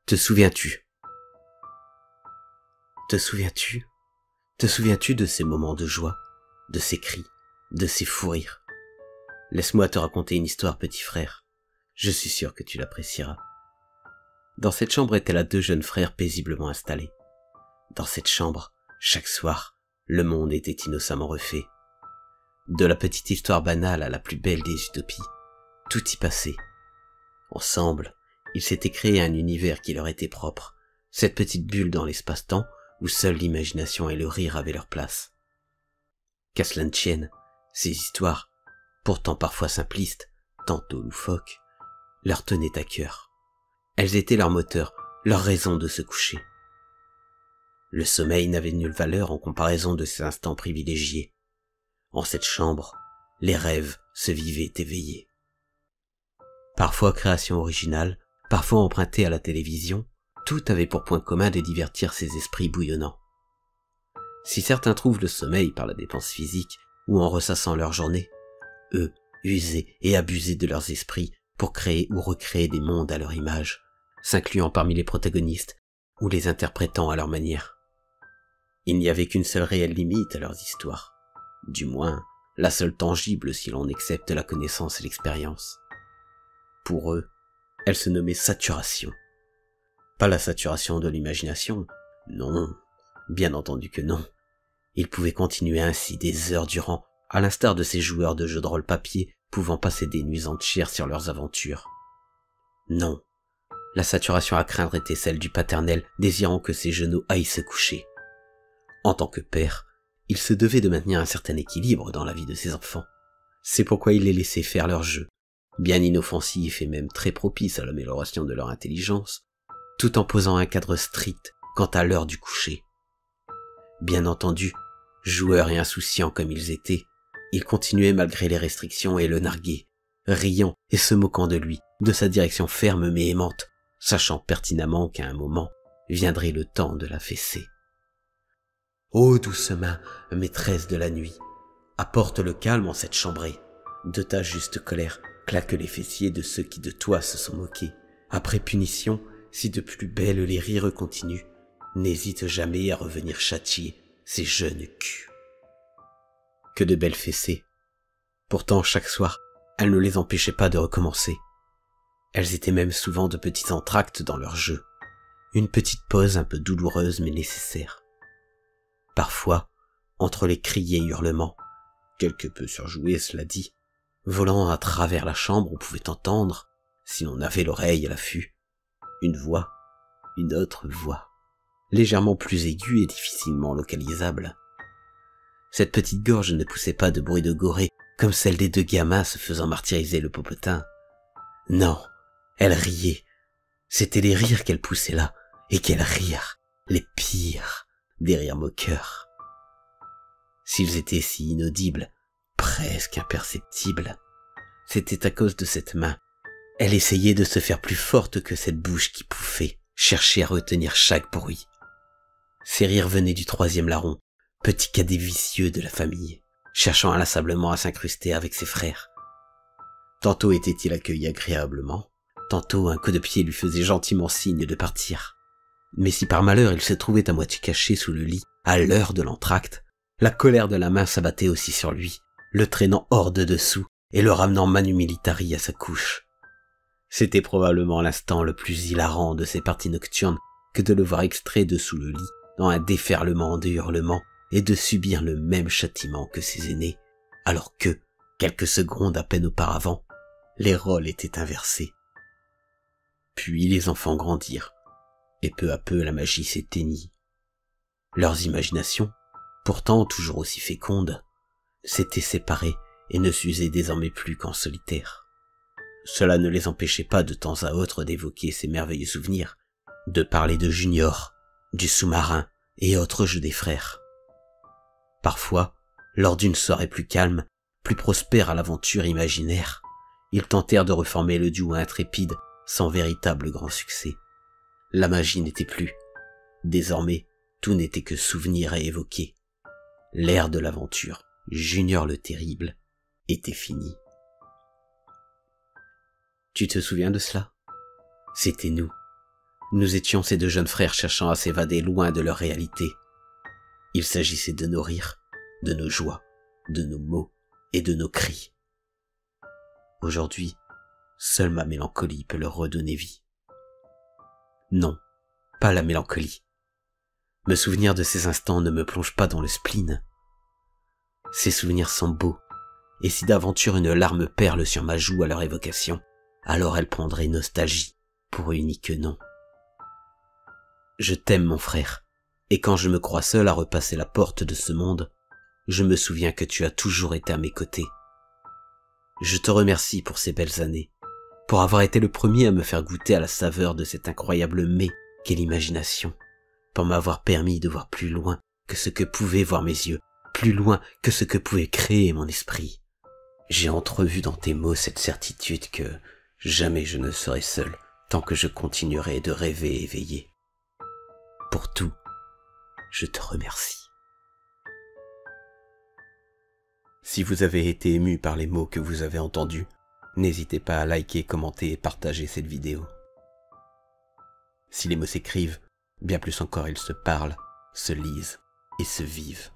Te souviens-tu? Te souviens-tu? Te souviens-tu de ces moments de joie, de ces cris, de ces fous rires? Laisse-moi te raconter une histoire, petit frère. Je suis sûr que tu l'apprécieras. Dans cette chambre étaient là deux jeunes frères paisiblement installés. Dans cette chambre, chaque soir, le monde était innocemment refait. De la petite histoire banale à la plus belle des utopies, tout y passait. Ensemble, ils s'étaient créé un univers qui leur était propre, cette petite bulle dans l'espace-temps où seule l'imagination et le rire avaient leur place. Qu'à cela ne tienne, ces histoires, pourtant parfois simplistes, tantôt loufoques, leur tenaient à cœur. Elles étaient leur moteur, leur raison de se coucher. Le sommeil n'avait nulle valeur en comparaison de ces instants privilégiés. En cette chambre, les rêves se vivaient éveillés. Parfois création originale, parfois empruntée à la télévision, tout avait pour point commun de divertir ces esprits bouillonnants. Si certains trouvent le sommeil par la dépense physique ou en ressassant leur journée, eux usaient et abusaient de leurs esprits pour créer ou recréer des mondes à leur image, s'incluant parmi les protagonistes ou les interprétant à leur manière. Il n'y avait qu'une seule réelle limite à leurs histoires, du moins la seule tangible si l'on accepte la connaissance et l'expérience. Pour eux, elle se nommait saturation. Pas la saturation de l'imagination, non, bien entendu que non. Ils pouvaient continuer ainsi des heures durant, à l'instar de ces joueurs de jeux de rôle papier pouvant passer des nuits entières sur leurs aventures. Non, la saturation à craindre était celle du paternel désirant que ses genoux aillent se coucher. En tant que père, il se devait de maintenir un certain équilibre dans la vie de ses enfants. C'est pourquoi il les laissait faire leurs jeux, bien inoffensifs et même très propices à l'amélioration de leur intelligence, tout en posant un cadre strict quant à l'heure du coucher. Bien entendu, joueurs et insouciants comme ils étaient, ils continuaient malgré les restrictions et le narguaient, riant et se moquant de lui, de sa direction ferme mais aimante, sachant pertinemment qu'à un moment viendrait le temps de la fesser. Ô douce main, maîtresse de la nuit, apporte le calme en cette chambrée. De ta juste colère, claque les fessiers de ceux qui de toi se sont moqués. Après punition, si de plus belles les rires continuent, n'hésite jamais à revenir châtier ces jeunes culs. Que de belles fessées. Pourtant, chaque soir, elles ne les empêchaient pas de recommencer. Elles étaient même souvent de petits entr'actes dans leur jeu. Une petite pause un peu douloureuse mais nécessaire. Parfois, entre les cris et hurlements, quelque peu surjoués cela dit, volant à travers la chambre on pouvait entendre, si l'on avait l'oreille à l'affût, une voix, une autre voix, légèrement plus aiguë et difficilement localisable. Cette petite gorge ne poussait pas de bruit de gorée comme celle des deux gamins se faisant martyriser le popotin. Non, elle riait. C'était les rires qu'elle poussait là, et quels rires, les pires, des rires moqueurs. S'ils étaient si inaudibles, presque imperceptibles, c'était à cause de cette main. Elle essayait de se faire plus forte que cette bouche qui pouffait, cherchait à retenir chaque bruit. Ces rires venaient du troisième larron, petit cadet vicieux de la famille, cherchant inlassablement à s'incruster avec ses frères. Tantôt était-il accueilli agréablement, tantôt un coup de pied lui faisait gentiment signe de partir. Mais si par malheur il se trouvait à moitié caché sous le lit, à l'heure de l'entr'acte, la colère de la main s'abattait aussi sur lui, le traînant hors de dessous et le ramenant manu militari à sa couche. C'était probablement l'instant le plus hilarant de ces parties nocturnes que de le voir extrait de sous le lit dans un déferlement de hurlements et de subir le même châtiment que ses aînés, alors que, quelques secondes à peine auparavant, les rôles étaient inversés. Puis les enfants grandirent, et peu à peu la magie s'éteignit. Leurs imaginations, pourtant toujours aussi fécondes, s'étaient séparées et ne s'usaient désormais plus qu'en solitaire. Cela ne les empêchait pas de temps à autre d'évoquer ces merveilleux souvenirs, de parler de Junior, du sous-marin et autres jeux des frères. Parfois, lors d'une soirée plus calme, plus prospère à l'aventure imaginaire, ils tentèrent de reformer le duo intrépide sans véritable grand succès. La magie n'était plus. Désormais, tout n'était que souvenir à évoquer. L'ère de l'aventure, Junior le Terrible, était fini. Tu te souviens de cela? C'était nous. Nous étions ces deux jeunes frères cherchant à s'évader loin de leur réalité. Il s'agissait de nos rires, de nos joies, de nos mots et de nos cris. Aujourd'hui, seule ma mélancolie peut leur redonner vie. Non, pas la mélancolie. Me souvenir de ces instants ne me plonge pas dans le spleen. Ces souvenirs sont beaux, et si d'aventure une larme perle sur ma joue à leur évocation, alors elle prendrait nostalgie pour unique nom. Je t'aime mon frère, et quand je me crois seul à repasser la porte de ce monde, je me souviens que tu as toujours été à mes côtés. Je te remercie pour ces belles années, pour avoir été le premier à me faire goûter à la saveur de cet incroyable mets qu'est l'imagination, pour m'avoir permis de voir plus loin que ce que pouvaient voir mes yeux, plus loin que ce que pouvait créer mon esprit. J'ai entrevu dans tes mots cette certitude que jamais je ne serai seul tant que je continuerai de rêver éveillé. Pour tout, je te remercie. Si vous avez été ému par les mots que vous avez entendus, n'hésitez pas à liker, commenter et partager cette vidéo. Si les mots s'écrivent, bien plus encore ils se parlent, se lisent et se vivent.